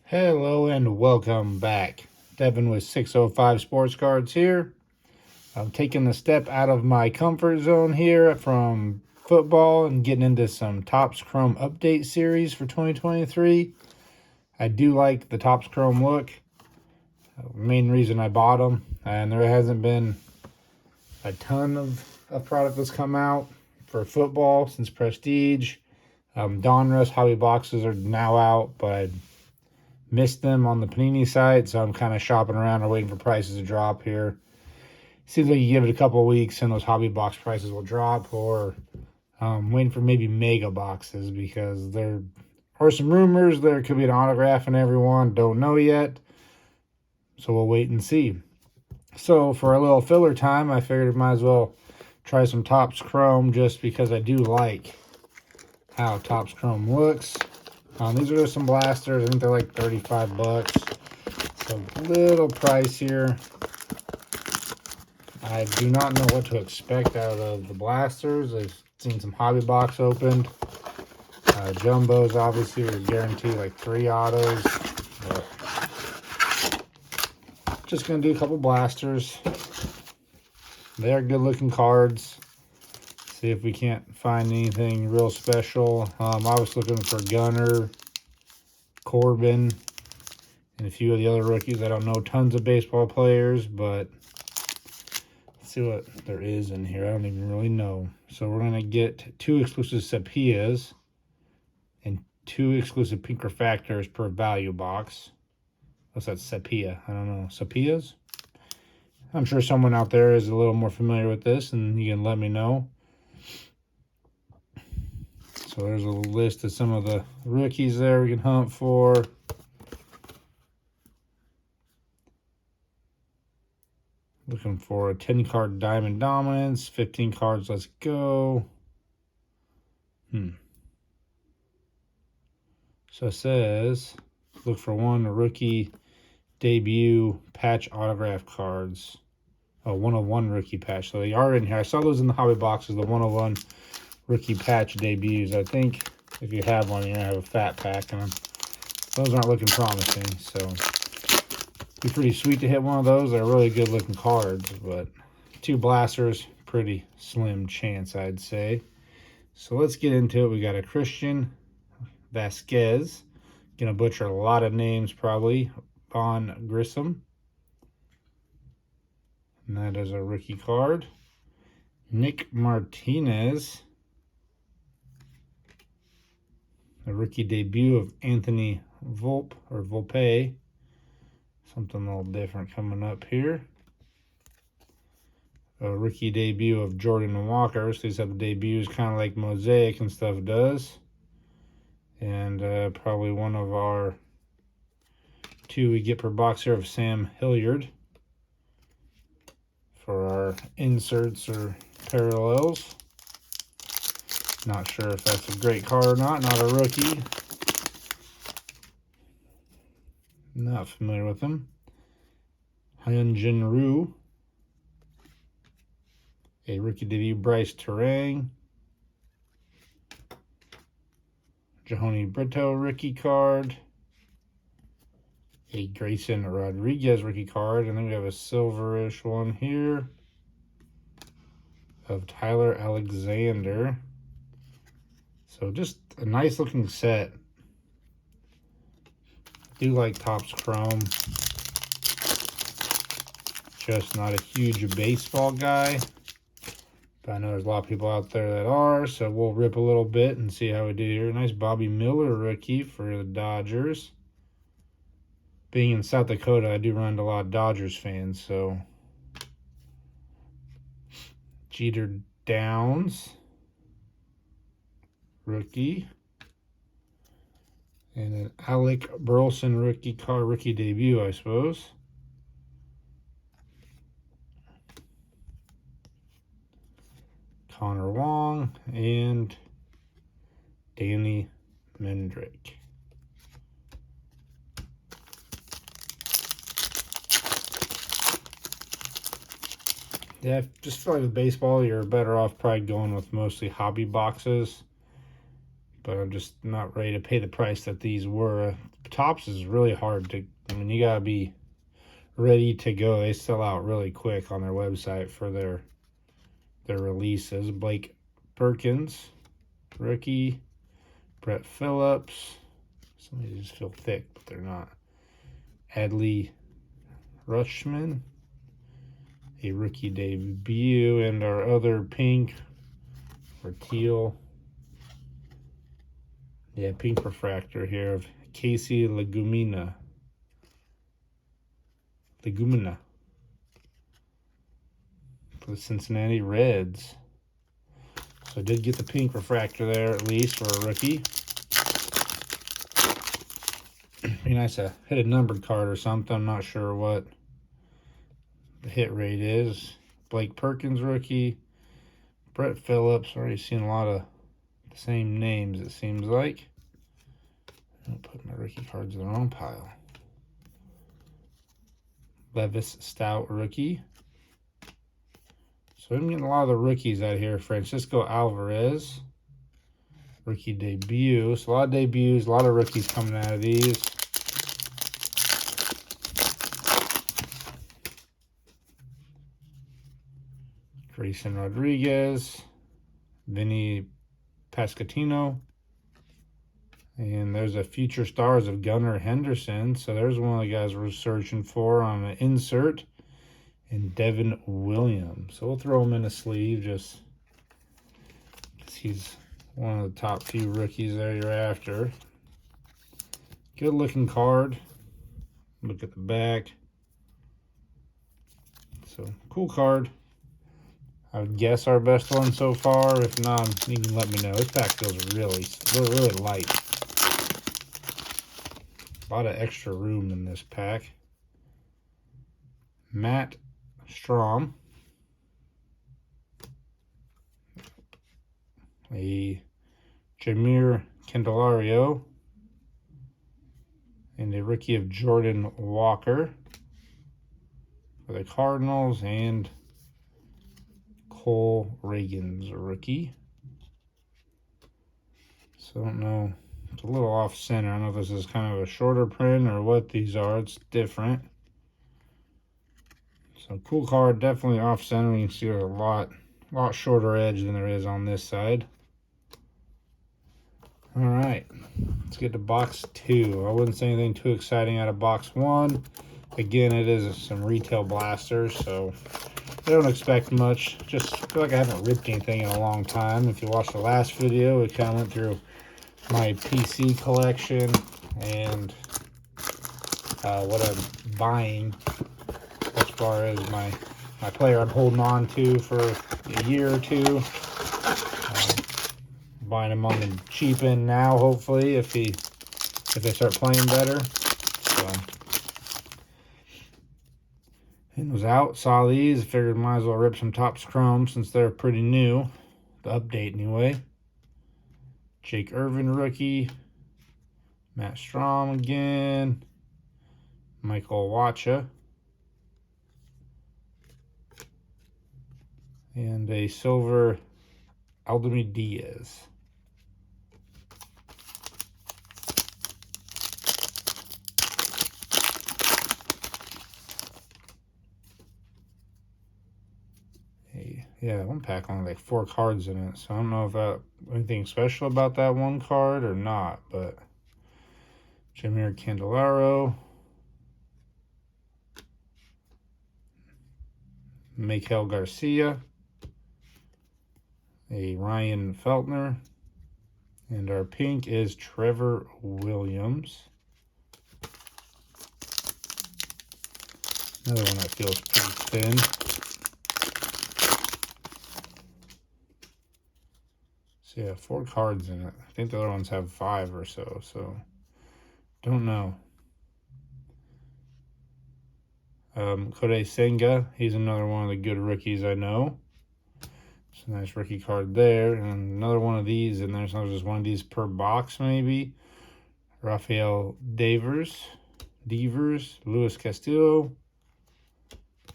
Hello and welcome back. Devin with 605 Sports Cards here. I'm taking the step out of my comfort zone here from football and getting into some Topps Chrome update series for 2023. I do like the Topps Chrome look. Main reason I bought them, and there hasn't been a ton of product that's come out for football since Prestige. Donruss hobby boxes are now out, but I missed them on the Panini site, so I'm kind of shopping around or waiting for prices to drop here. Seems like you give it a couple of weeks and those hobby box prices will drop, or waiting for maybe mega boxes because there are some rumors there could be an autograph in everyone. Don't know yet, so we'll wait and see. So for a little filler time, I figured I might as well try some Topps Chrome just because I do like how Topps Chrome looks. These are just some blasters. I think they're like 35 bucks. So a little pricier. I do not know what to expect out of the blasters. I've seen some hobby box opened. Jumbos obviously are guaranteed like 3 autos. But just going to do a couple blasters. They are good looking cards. See if we can't find anything real special. I was looking for Gunner, Corbin, and a few of the other rookies. I don't know tons of baseball players, but let's see what there is in here. I don't even really know. So we're going to get 2 exclusive Sepias and 2 exclusive pink refractors per value box. What's that, Sepia? I don't know. Sepias? I'm sure someone out there is a little more familiar with this, and you can let me know. So there's a list of some of the rookies there we can hunt for. Looking for a 10-card Diamond Dominance, 15 cards, let's go. So it says, look for one rookie debut patch autograph cards. Oh, 101 rookie patch. So they are in here. I saw those in the hobby boxes, the 101 rookie patch debuts. I think if you have one, you're going to have a fat pack. And those aren't looking promising. So it'd be pretty sweet to hit one of those. They're really good looking cards. But 2 blasters, pretty slim chance, I'd say. So let's get into it. We got a Christian Vasquez. Gonna butcher a lot of names probably. Von Grissom. And that is a rookie card. Nick Martinez. A rookie debut of Anthony Volpe. Something a little different coming up here. A rookie debut of Jordan Walker. So these have the debuts kind of like Mosaic and stuff does. And probably one of our 2 we get per box here of Sam Hilliard for our inserts or parallels. Not sure if that's a great card or not a rookie. Not familiar with him. Hyunjin Ryu. A rookie debut Bryce Terang. Jahoni Brito rookie card. A Grayson Rodriguez rookie card. And then we have a silverish one here of Tyler Alexander. So just a nice looking set. Do like Topps Chrome. Just not a huge baseball guy. But I know there's a lot of people out there that are. So we'll rip a little bit and see how we do here. Nice Bobby Miller rookie for the Dodgers. Being in South Dakota, I do run into a lot of Dodgers fans. So Jeter Downs rookie. And an Alec Burleson rookie card, rookie debut, I suppose. Connor Wong and Danny Mendrick. Yeah, I just feel like with baseball, you're better off probably going with mostly hobby boxes. but I'm just not ready to pay the price that these were. Topps is really hard to, I mean, you gotta be ready to go. They sell out really quick on their website for their releases. Blake Perkins, rookie. Brett Phillips. Some of these just feel thick, but they're not. Adley Rutschman, a rookie debut, and our other pink or teal. Yeah, pink refractor here of Casey Legumina. For the Cincinnati Reds. So I did get the pink refractor there, at least, for a rookie. Be nice to hit a numbered card or something. I'm not sure what the hit rate is. Blake Perkins rookie. Brett Phillips. Already seen a lot of the same names, it seems like. I'll put my rookie cards in the wrong pile. Levis Stout rookie. So I'm getting a lot of the rookies out here. Francisco Alvarez, rookie debut. So a lot of debuts, a lot of rookies coming out of these. Grayson Rodriguez, Vinny Pasquantino. And there's a future stars of Gunnar Henderson. So there's one of the guys we're searching for on an insert. And Devin Williams. So we'll throw him in a sleeve just because he's one of the top few rookies there you're after. Good looking card. Look at the back. So cool card. I would guess our best one so far. If not, you can let me know. This pack feels really light. A lot of extra room in this pack. Matt Strom, a Jameer Candelario, and a rookie of Jordan Walker for the Cardinals, and Cole Reagan's a rookie. So I don't know, it's a little off center. I don't know if this is kind of a shorter print or what these are. It's different. So cool card, definitely off center. You can see there's a lot shorter edge than there is on this side. All right, let's get to box 2. I wouldn't say anything too exciting out of box 1. Again, it is some retail blasters, so I don't expect much. Just feel like I haven't ripped anything in a long time. If you watched the last video, we kind of went through my PC collection and what I'm buying as far as my player I'm holding on to for a year or two. Buying him on the cheap end now, hopefully, if they start playing better. So, and was out, saw these, figured might as well rip some Topps Chrome since they're pretty new. The update anyway. Jake Irvin rookie. Matt Strom again. Michael Wacha. And a silver Aldemir Diaz. Yeah, one pack only like 4 cards in it, so I don't know if that anything special about that one card or not, but Jameer Candelario, Miguel Garcia, a Ryan Feltner, and our pink is Trevor Williams. Another one that feels pretty thin. So yeah, 4 cards in it. I think the other ones have 5 or so, don't know. Kodai Senga, he's another one of the good rookies I know. It's a nice rookie card there. And another one of these in there, so there's just one of these per box maybe. Rafael Devers, Luis Castillo,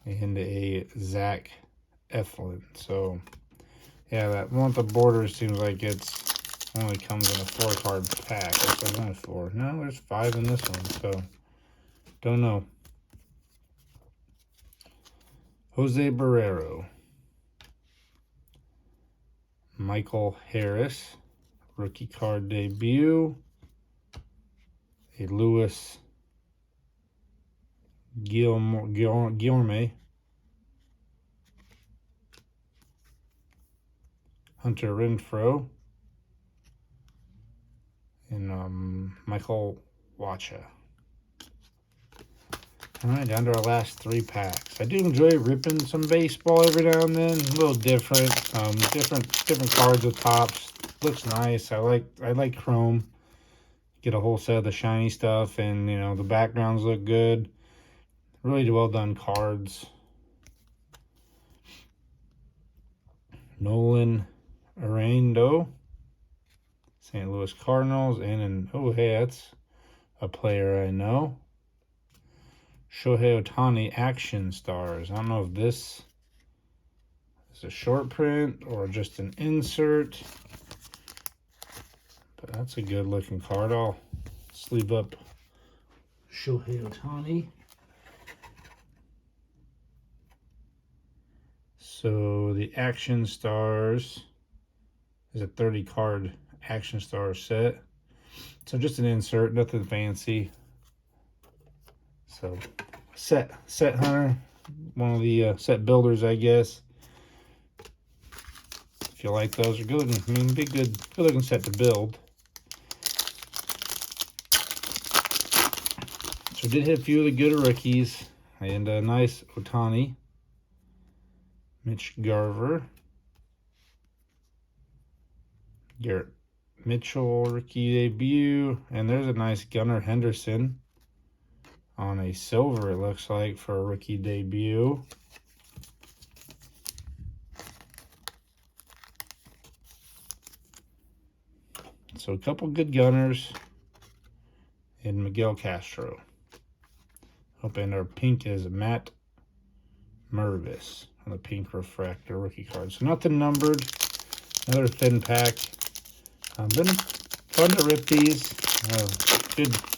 and a Zach Eflin. So yeah, that one with the borders seems like it's Only comes in a 4-card pack. There's only 4. No, there's 5 in this one, so don't know. Jose Barrero. Michael Harris, rookie card debut. A Louis Guillorme. Hunter Renfroe. And Michael Wacha. All right, down to our last 3 packs. I do enjoy ripping some baseball every now and then. A little different, different cards with tops. Looks nice. I like chrome. Get a whole set of the shiny stuff, and you know the backgrounds look good. Really well done cards. Nolan Arenado, St. Louis Cardinals, and oh hey, that's a player I know. Shohei Ohtani Action Stars. I don't know if this is a short print or just an insert, but that's a good looking card. I'll sleeve up Shohei Ohtani. So the Action Stars is a 30 card Action Star set. So just an insert, nothing fancy. So set hunter, one of the set builders, I guess. If you like those, are good looking. I mean, be good looking set to build. So did hit a few of the good rookies, and a nice Ohtani, Mitch Garver, Garrett Mitchell rookie debut, and there's a nice Gunnar Henderson on a silver, it looks like, for a rookie debut. So a couple good Gunners and Miguel Castro. And our pink is Matt Mervis on the pink refractor rookie card. So nothing numbered. Another thin pack. Been fun to rip these.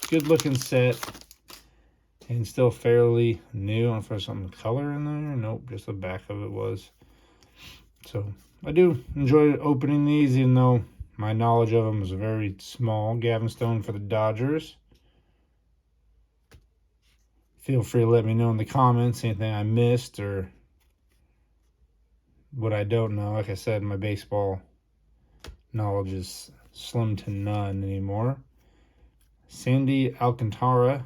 Good looking set. And still fairly new. I don't know if there's some color in there. Nope, just the back of it was. So I do enjoy opening these, even though my knowledge of them is very small. Gavin Stone for the Dodgers. Feel free to let me know in the comments anything I missed or what I don't know. Like I said, my baseball knowledge is slim to none anymore. Sandy Alcantara.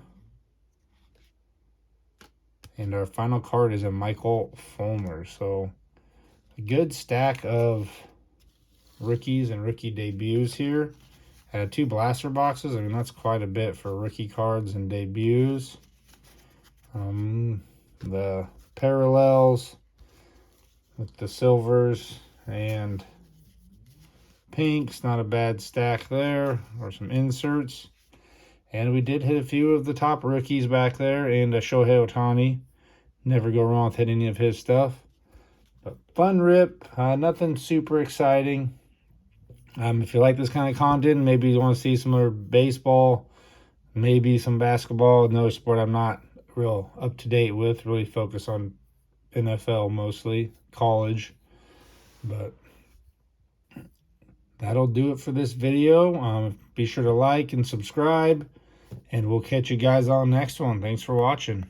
And our final card is a Michael Fulmer. So a good stack of rookies and rookie debuts here. I had 2 blaster boxes. I mean, that's quite a bit for rookie cards and debuts. The parallels with the silvers and pinks, not a bad stack there, or some inserts. And we did hit a few of the top rookies back there, and a Shohei Ohtani. Never go wrong with hitting any of his stuff. But fun rip, nothing super exciting. If you like this kind of content, maybe you want to see some more baseball, maybe some basketball, another sport I'm not real up to date with, really focus on NFL mostly, college. But that'll do it for this video. Be sure to like and subscribe, and we'll catch you guys on the next one. Thanks for watching.